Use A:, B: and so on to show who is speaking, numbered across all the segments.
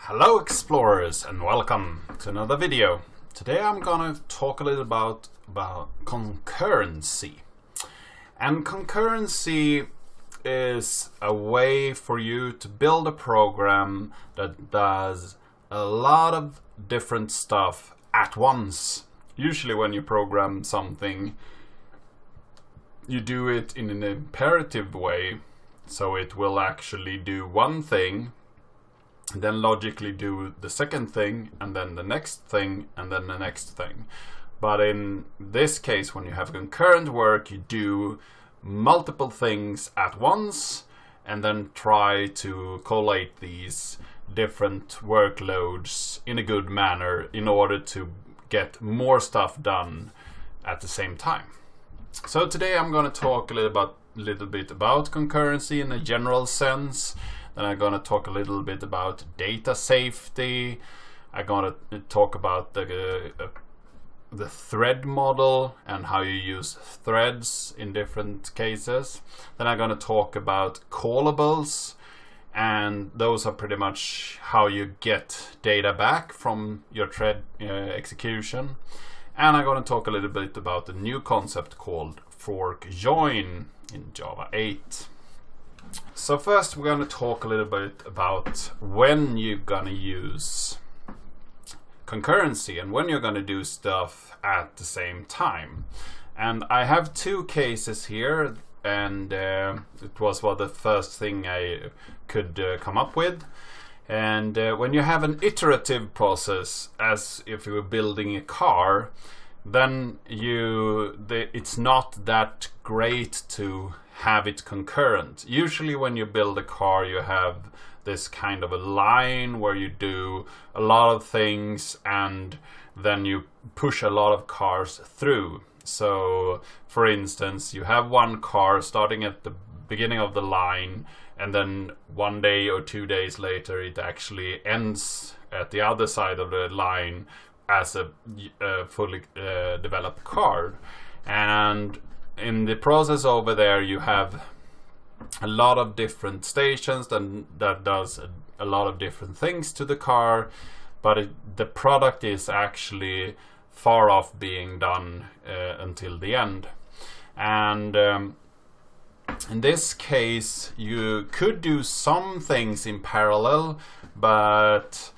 A: Hello explorers and welcome to another video. Today I'm gonna talk a little about concurrency. And concurrency is a way for you to build a program that does a lot of different stuff at once. Usually when you program something, you do it in an imperative way, so it will actually do one thing, then logically do the second thing, and then the next thing, and then the next thing. But in this case, when you have concurrent work, you do multiple things at once and then try to collate these different workloads in a good manner in order to get more stuff done at the same time. So today I'm going to talk a little bit about concurrency in a general sense. Then I'm going to talk a little bit about data safety. I'm going to talk about the thread model and how you use threads in different cases. Then I'm going to talk about callables, and those are pretty much how you get data back from your thread execution. And I'm going to talk a little bit about the new concept called Forkjoin in Java 8. So first we're going to talk a little bit about when you're going to use concurrency and when you're going to do stuff at the same time. And I have two cases here, and it was the first thing I could come up with. And when you have an iterative process, as if you were building a car, then it's not that great to have it concurrent. Usually when you build a car, you have this kind of a line where you do a lot of things and then you push a lot of cars through. So for instance, you have one car starting at the beginning of the line, and then 1 day or 2 days later it actually ends at the other side of the line as a fully developed car. And in the process over there you have a lot of different stations that does a lot of different things to the car, but the product is actually far off being done until the end. And in this case you could do some things in parallel, but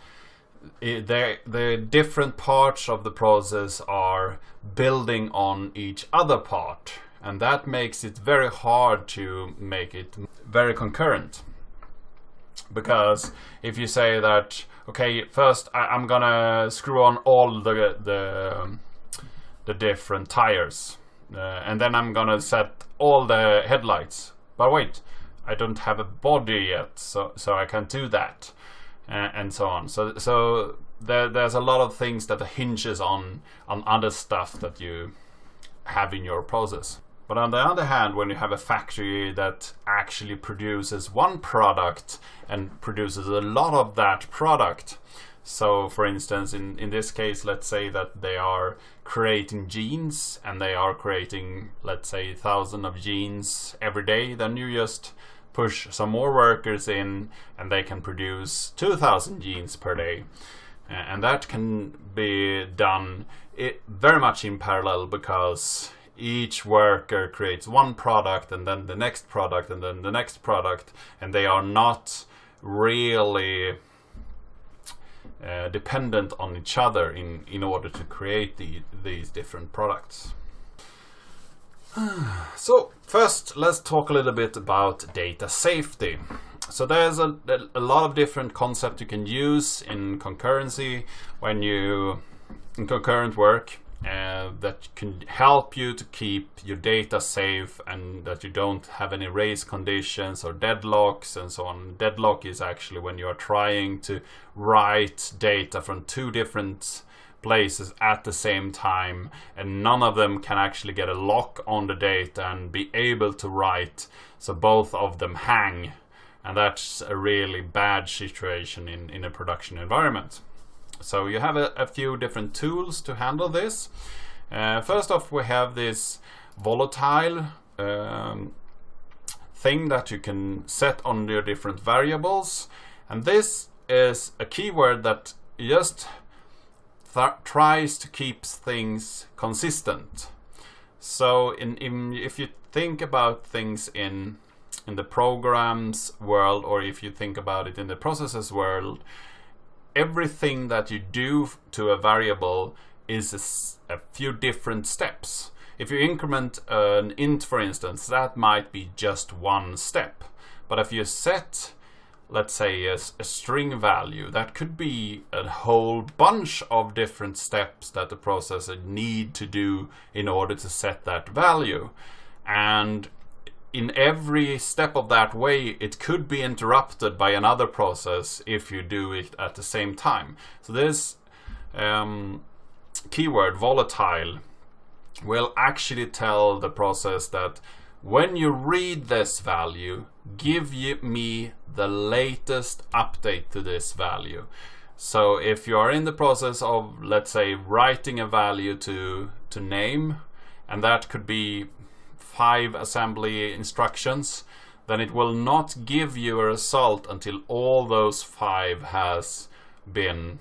A: the different parts of the process are building on each other part, and that makes it very hard to make it very concurrent. Because if you say that, okay, first I'm gonna screw on all the different tires, and then I'm gonna set all the headlights, but wait, I don't have a body yet, so I can't do that. And so on. So there's a lot of things that hinges on other stuff that you have in your process. But on the other hand, when you have a factory that actually produces one product and produces a lot of that product, so for instance in this case, let's say that they are creating jeans and they are creating, let's say, 1,000 of jeans every day, then you just push some more workers in and they can produce 2,000 jeans per day. And that can be done very much in parallel, because each worker creates one product and then the next product and then the next product, and they are not really dependent on each other in order to create these different products. So first let's talk a little bit about data safety. So there's a lot of different concepts you can use in concurrency in concurrent work that can help you to keep your data safe and that you don't have any race conditions or deadlocks and so on. Deadlock is actually when you are trying to write data from two different places at the same time, and none of them can actually get a lock on the data and be able to write, so both of them hang, and that's a really bad situation in a production environment. So you have a few different tools to handle this. First off, we have this volatile thing that you can set on your different variables, and this is a keyword that just tries to keep things consistent. So if you think about things in the programs world, or if you think about it in the processes world, everything that you do to a variable is a few different steps. If you increment an int, for instance, that might be just one step. But if you set, let's say, a string value, that could be a whole bunch of different steps that the processor need to do in order to set that value. And in every step of that way, it could be interrupted by another process if you do it at the same time. So this keyword, volatile, will actually tell the process that when you read this value, give me the latest update to this value. So if you are in the process of, let's say, writing a value to name, and that could be 5 assembly instructions, then it will not give you a result until all those 5 has been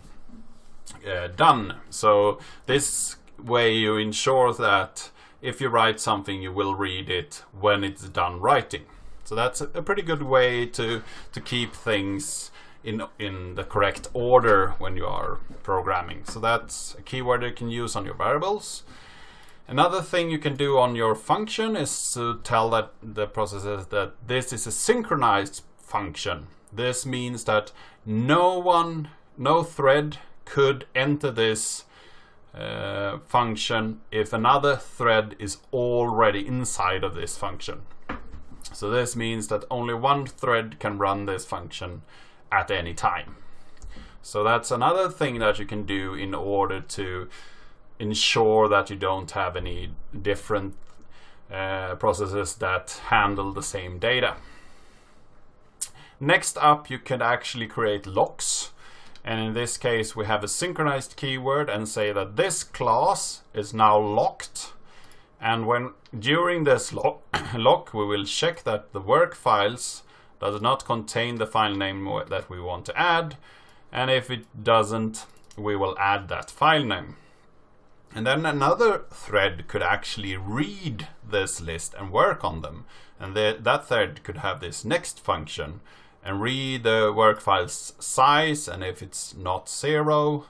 A: done. So this way you ensure that if you write something, you will read it when it's done writing. So that's a pretty good way to keep things in the correct order when you are programming. So that's a keyword you can use on your variables. Another thing you can do on your function is to tell that the processes that this is a synchronized function. This means that no thread could enter this function if another thread is already inside of this function. So this means that only one thread can run this function at any time. So that's another thing that you can do in order to ensure that you don't have any different processes that handle the same data. Next up, you can actually create locks. And in this case, we have a synchronized keyword and say that this class is now locked. And when during this lock, we will check that the work files does not contain the file name that we want to add. And if it doesn't, we will add that file name. And then another thread could actually read this list and work on them. And that thread could have this next function and read the work file's size, and if it's not 0,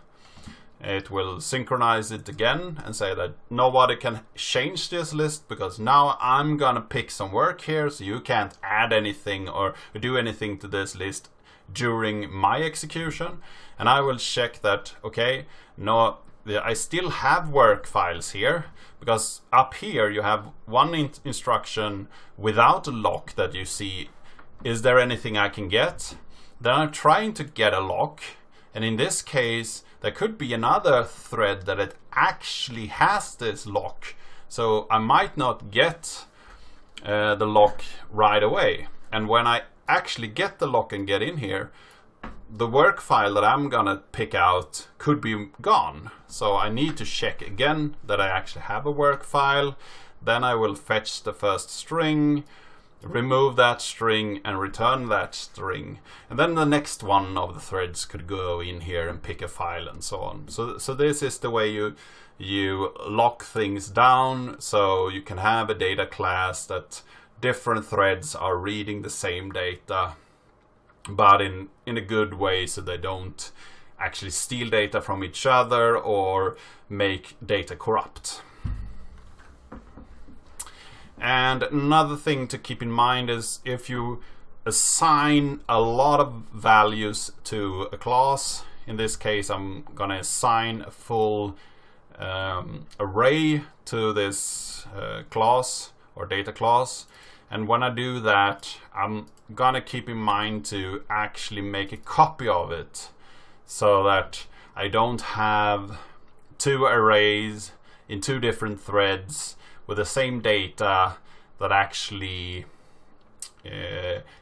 A: it will synchronize it again and say that nobody can change this list because now I'm gonna pick some work here, so you can't add anything or do anything to this list during my execution. And I will check that, okay, no, I still have work files here, because up here you have one instruction without a lock that you see. Is there anything I can get? Then I'm trying to get a lock, and in this case there could be another thread that it actually has this lock, so I might not get the lock right away. And when I actually get the lock and get in here, the work file that I'm gonna pick out could be gone. So I need to check again that I actually have a work file. Then I will fetch the first string, remove that string and return that string, and then the next one of the threads could go in here and pick a file and so on. So this is the way you lock things down, so you can have a data class that different threads are reading the same data, but in a good way, so they don't actually steal data from each other or make data corrupt. And another thing to keep in mind is if you assign a lot of values to a class, in this case I'm gonna assign a full array to this class or data class, and when I do that, I'm gonna keep in mind to actually make a copy of it so that I don't have 2 arrays in 2 different threads with the same data that actually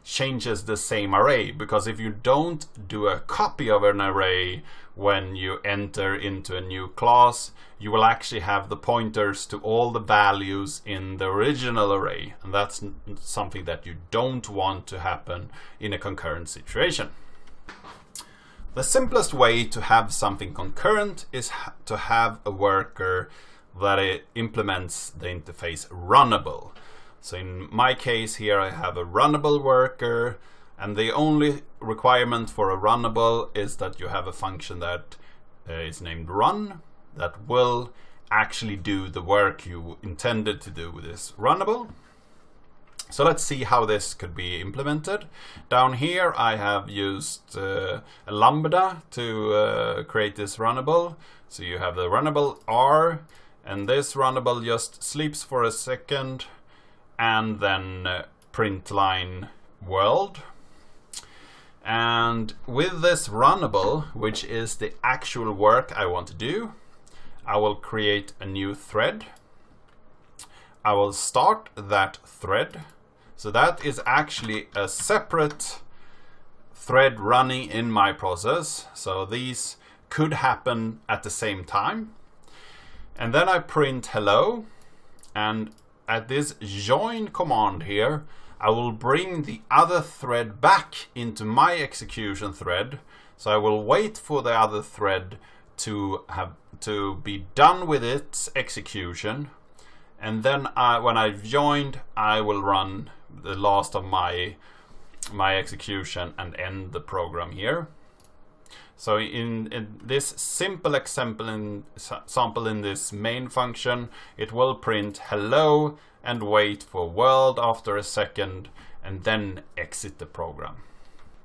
A: changes the same array. Because if you don't do a copy of an array when you enter into a new class, you will actually have the pointers to all the values in the original array, and that's something that you don't want to happen in a concurrent situation. The simplest way to have something concurrent is to have a worker that it implements the interface Runnable. So in my case here I have a Runnable worker, and the only requirement for a Runnable is that you have a function that is named run that will actually do the work you intended to do with this Runnable. So let's see how this could be implemented. Down here I have used a Lambda to create this Runnable. So you have the Runnable R, and this Runnable just sleeps for a second and then print line world. And with this Runnable, which is the actual work I want to do, I will create a new thread. I will start that thread. So that is actually a separate thread running in my process. So these could happen at the same time. And then I print hello. And at this join command here, I will bring the other thread back into my execution thread. So I will wait for the other thread to be done with its execution. And then when I've joined, I will run the last of my execution and end the program here. So in this simple example in this main function, it will print hello and wait for world after a second and then exit the program.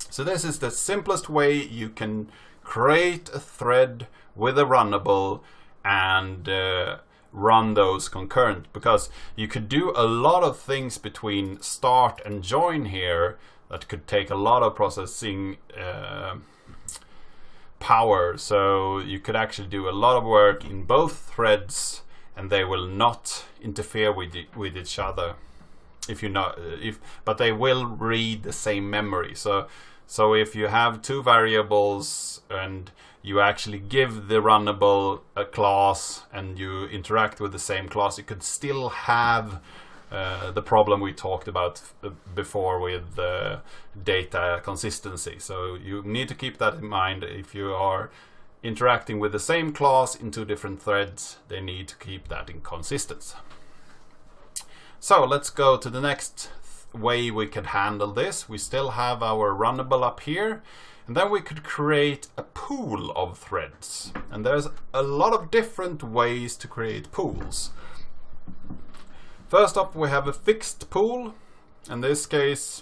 A: So this is the simplest way you can create a thread with a Runnable and run those concurrent, because you could do a lot of things between start and join here that could take a lot of processing power. So you could actually do a lot of work in both threads and they will not interfere with each other but they will read the same memory. So if you have two variables and you actually give the Runnable a class and you interact with the same class, you could still have the problem we talked about before with data consistency. So you need to keep that in mind. If you are interacting with the same class in two different threads, they need to keep that in consistency. So let's go to the next way we could handle this. We still have our Runnable up here. And then we could create a pool of threads. And there's a lot of different ways to create pools. First up, we have a fixed pool. In this case,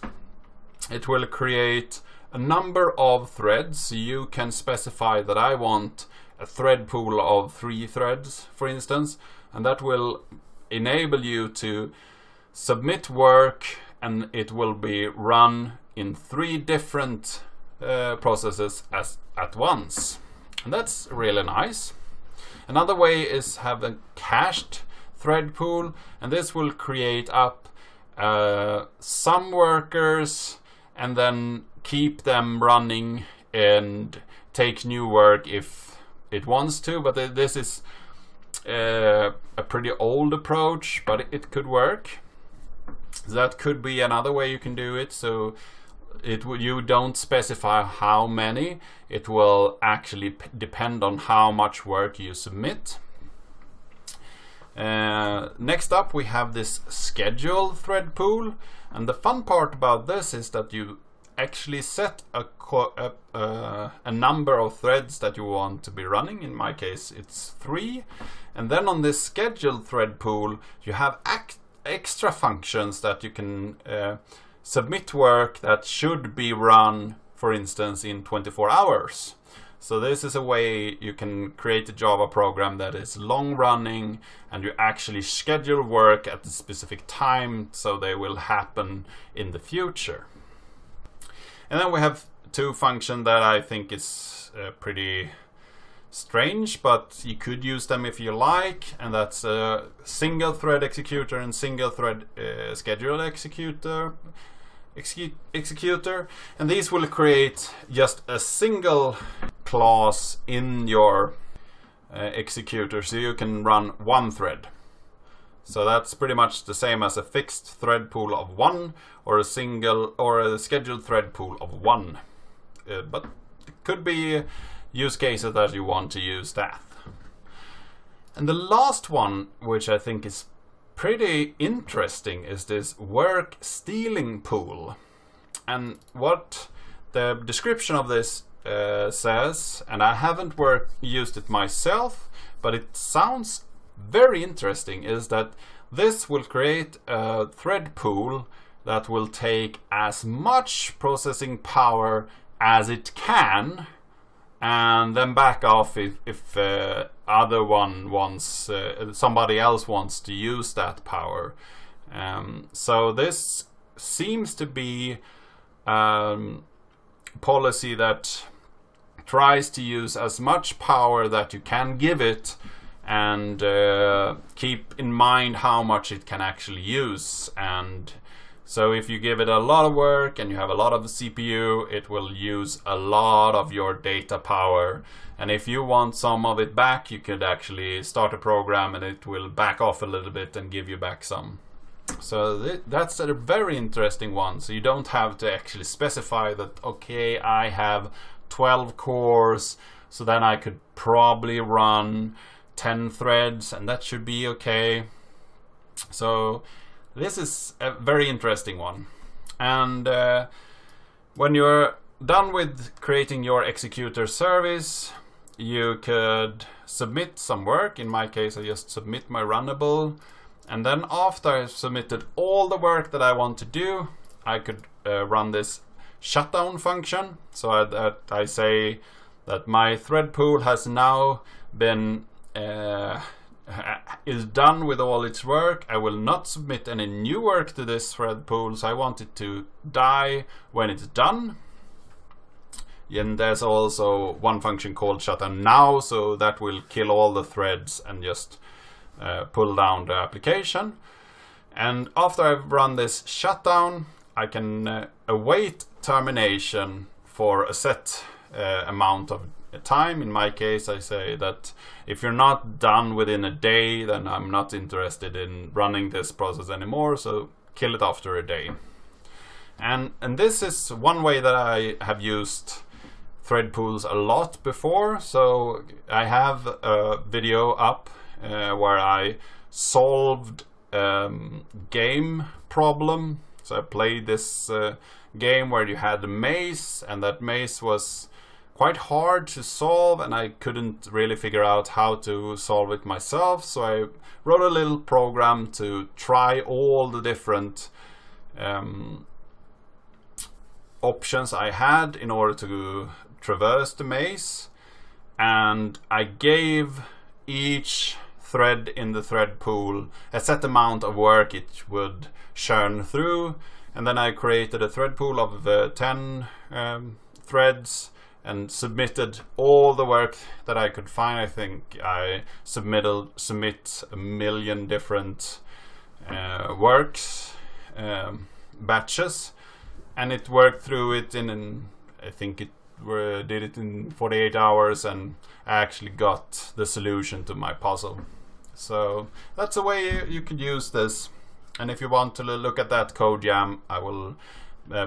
A: it will create a number of threads. You can specify that I want a thread pool of 3 threads, for instance. And that will enable you to submit work and it will be run in 3 different processes at once, and that's really nice. Another way is have a cached thread pool, and this will create up some workers and then keep them running and take new work if it wants to. But this is a pretty old approach, but it could work. That could be another way you can do it. So you don't specify how many. It will actually depend on how much work you submit. Next up, we have this schedule thread pool, and the fun part about this is that you actually set a number of threads that you want to be running. In my case, it's 3, and then on this schedule thread pool, you have extra functions that you can submit work that should be run, for instance, in 24 hours. So this is a way you can create a Java program that is long running and you actually schedule work at a specific time so they will happen in the future. And then we have 2 functions that I think is pretty strange, but you could use them if you like, and that's a single thread executor and single thread schedule executor, and these will create just a single class in your executor, so you can run 1 thread. So that's pretty much the same as a fixed thread pool of 1 or a single or a scheduled thread pool of 1. But could be use cases that you want to use that. And the last one, which I think is pretty interesting, is this Workstealing pool. And what the description of this says, and I haven't used it myself, but it sounds very interesting, is that this will create a thread pool that will take as much processing power as it can, and then back off if somebody else wants to use that power. So this seems to be policy that tries to use as much power that you can give it, and keep in mind how much it can actually use. And so if you give it a lot of work and you have a lot of CPU, it will use a lot of your data power. And if you want some of it back, you could actually start a program and it will back off a little bit and give you back some. So that's a very interesting one. So you don't have to actually specify that, okay, I have 12 cores, so then I could probably run 10 threads and that should be okay. So this is a very interesting one. And when you're done with creating your executor service, you could submit some work. In my case, I just submit my Runnable. And then after I've submitted all the work that I want to do, I could run this shutdown function. So that I say that my thread pool has now been is done with all its work. I will not submit any new work to this thread pool, so I want it to die when it's done. And there's also one function called shutdown now, so that will kill all the threads and just pull down the application. And after I've run this shutdown, I can await termination for a set amount of time. In my case, I say that if you're not done within a day, then I'm not interested in running this process anymore, so kill it after a day. And this is one way that I have used thread pools a lot before. So I have a video up where I solved game problem. So I played this game where you had a maze, and that maze was quite hard to solve, and I couldn't really figure out how to solve it myself. So I wrote a little program to try all the different options I had in order to traverse the maze, and I gave each thread in the thread pool a set amount of work it would churn through. And then I created a thread pool of 10 threads and submitted all the work that I could find. I think I submit a million different works, batches, and it worked through it I think it did it in 48 hours, and I actually got the solution to my puzzle. So that's a way you could use this. And if you want to look at that code jam, I will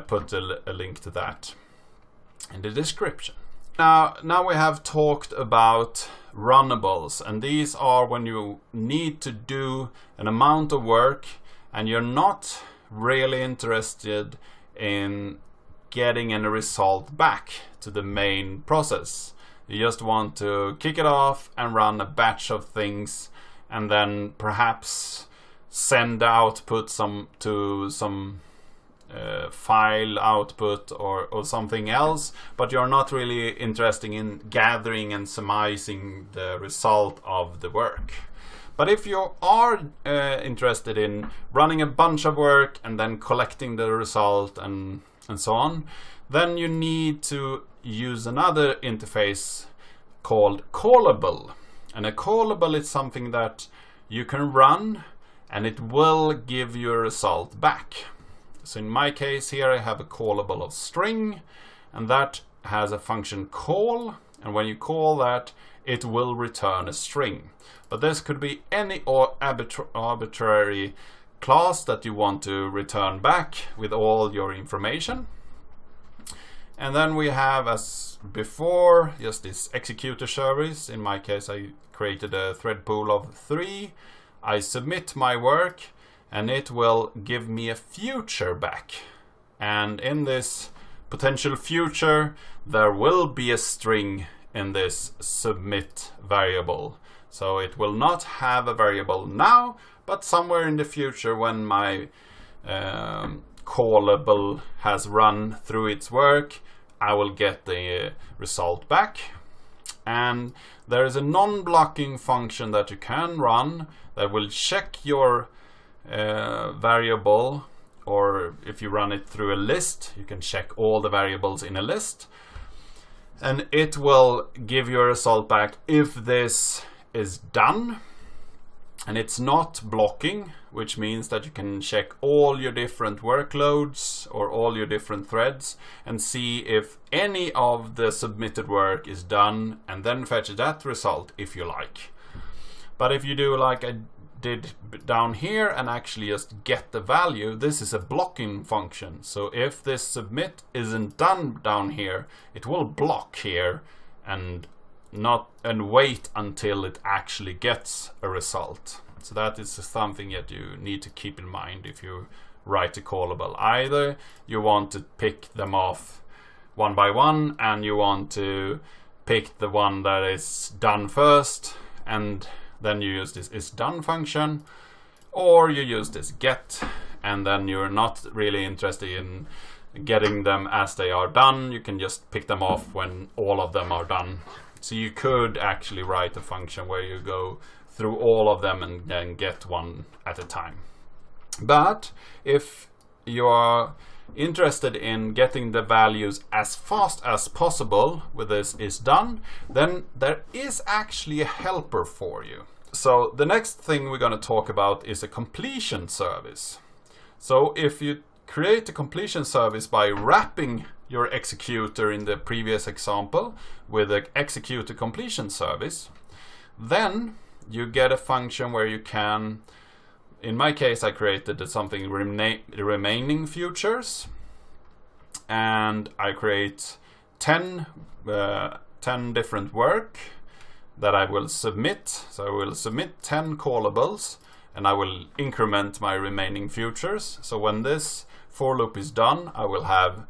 A: put a link to that in the description. Now we have talked about runnables, and these are when you need to do an amount of work and you're not really interested in getting any result back to the main process. You just want to kick it off and run a batch of things, and then perhaps send output to some file output or something else, but you're not really interested in gathering and surmising the result of the work. But if you are interested in running a bunch of work and then collecting the result and so on, then you need to use another interface called Callable. And a Callable is something that you can run and it will give you a result back. So in my case here I have a callable of string, and that has a function call, and when you call that it will return a string. But this could be any arbitrary class that you want to return back with all your information. And then we have, as before, just this executor service. In my case, I created a thread pool of 3. I submit my work and it will give me a future back. And in this potential future, there will be a string in this submit variable. So it will not have a variable now, but somewhere in the future when my callable has run through its work, I will get the result back. And there is a non-blocking function that you can run that will check your variable, or if you run it through a list, you can check all the variables in a list, and it will give you a result back if this is done. And it's not blocking, which means that you can check all your different workloads or all your different threads and see if any of the submitted work is done, and then fetch that result if you like. But if you do like I did down here and actually just get the value, this is a blocking function. So if this submit isn't done down here, it will block here and wait until it actually gets a result. So that is something that you need to keep in mind if you write a callable. Either you want to pick them off one by one, and you want to pick the one that is done first, and then you use this isDone function, or you use this get, and then you're not really interested in getting them as they are done. You can just pick them off when all of them are done. So you could actually write a function where you go through all of them and then get one at a time. But if you are interested in getting the values as fast as possible with this isDone, then there is actually a helper for you. So the next thing we're going to talk about is a completion service. So if you create a completion service by wrapping your executor in the previous example with an executor completion service, then you get a function where you can, in my case I created something remaining futures, and I create 10 different work that I will submit. So I will submit 10 callables and I will increment my remaining futures. So when this for loop is done, I will have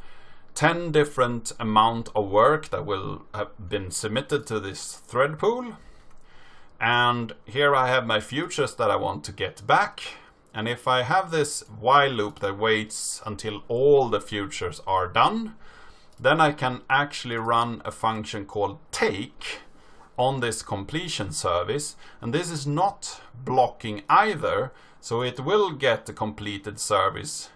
A: 10 different amount of work that will have been submitted to this thread pool. And here I have my futures that I want to get back. And if I have this while loop that waits until all the futures are done, then I can actually run a function called take on this completion service. And this is not blocking either, so it will get the completed service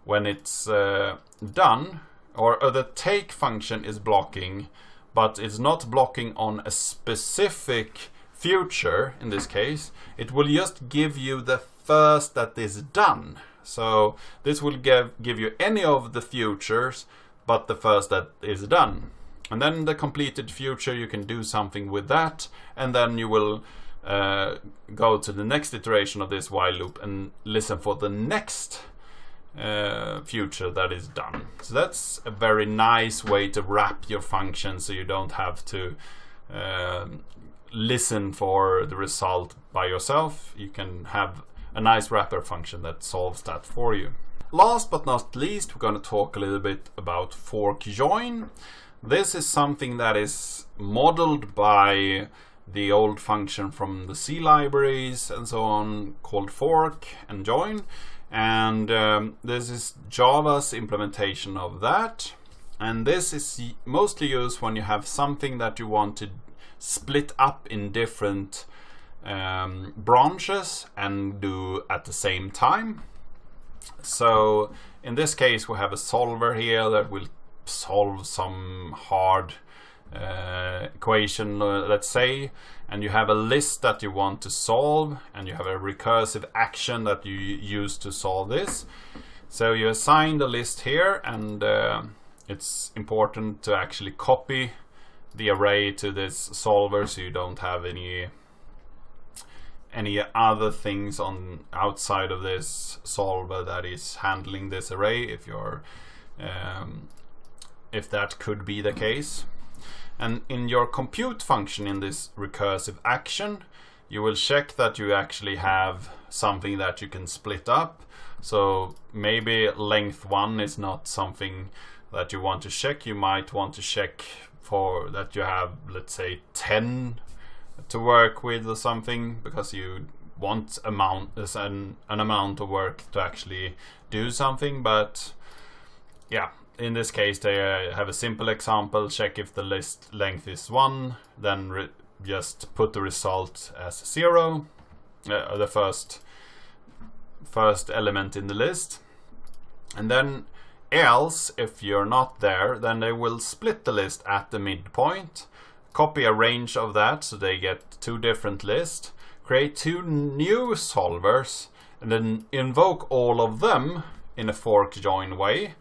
A: when it's done. Or the take function is blocking, but it's not blocking on a specific future. In this case, it will just give you the first that is done. So this will give you any of the futures, but the first that is done. And then the completed future, you can do something with that, and then you will go to the next iteration of this while loop and listen for the next future that is done. So that's a very nice way to wrap your function, so you don't have to listen for the result by yourself. You can have a nice wrapper function that solves that for you. Last but not least, we're going to talk a little bit about Forkjoin. This is something that is modeled by the old function from the C libraries and so on, called fork and join. And this is Java's implementation of that. And this is mostly used when you have something that you want to split up in different branches and do at the same time. So in this case, we have a solver here that will solve some hard equation, let's say, and you have a list that you want to solve, and you have a recursive action that you use to solve this. So you assign the list here, and it's important to actually copy the array to this solver, so you don't have any other things on outside of this solver that is handling this array. If you're if that could be the case. And in your compute function in this recursive action, you will check that you actually have something that you can split up. So maybe length 1 is not something that you want to check. You might want to check for that you have, let's say, 10 to work with or something, because you want an amount of work to actually do something. But yeah, in this case they have a simple example. Check if the list length is 1, then just put the result as 0, the first element in the list. And then else, if you're not there, then they will split the list at the midpoint, copy a range of that so they get 2 different lists, create 2 new solvers, and then invoke all of them in a Forkjoin way.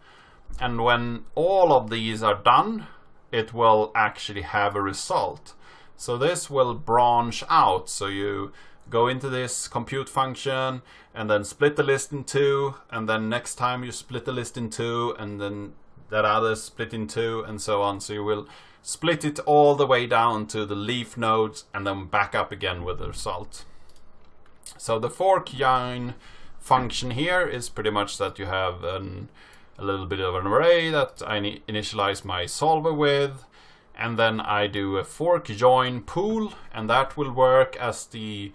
A: And when all of these are done, it will actually have a result. So this will branch out. So you go into this compute function and then split the list in 2, and then next time you split the list in 2, and then that other split in 2, and so on. So you will split it all the way down to the leaf nodes and then back up again with the result. So the Forkjoin function here is pretty much that you have a little bit of an array that I initialize my solver with, and then I do a Forkjoin pool, and that will work as the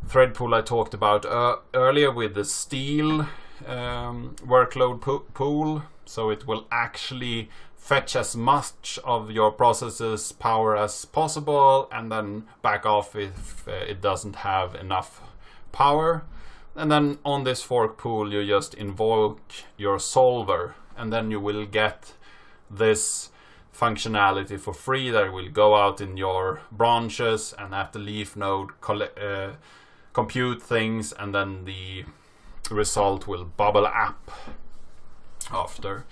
A: thread pool I talked about earlier with the steel workload pool. So it will actually fetch as much of your process's power as possible and then back off if it doesn't have enough power. And then on this fork pool you just invoke your solver, and then you will get this functionality for free that will go out in your branches and at the leaf node compute things, and then the result will bubble up after.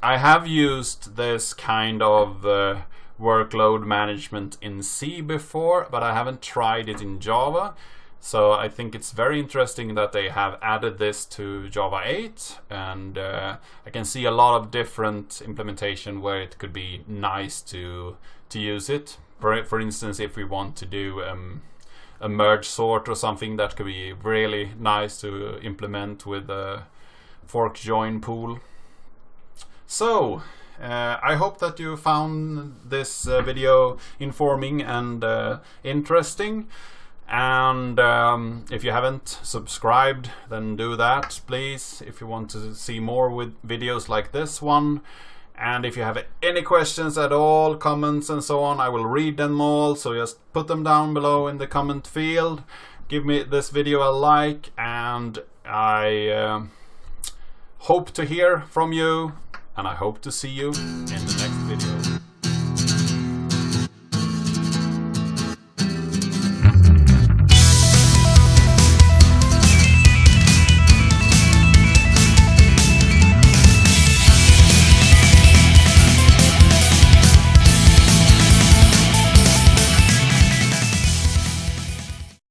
A: I have used this kind of workload management in C before, but I haven't tried it in Java. So I think it's very interesting that they have added this to Java 8, and I can see a lot of different implementation where it could be nice to use it. For instance, if we want to do a merge sort or something, that could be really nice to implement with a Forkjoin pool. So I hope that you found this video informing and interesting. And if you haven't subscribed, then do that, please, if you want to see more with videos like this one. And if you have any questions at all, comments and so on, I will read them all. So just put them down below in the comment field. Give me this video a like, and I hope to hear from you, and I hope to see you in the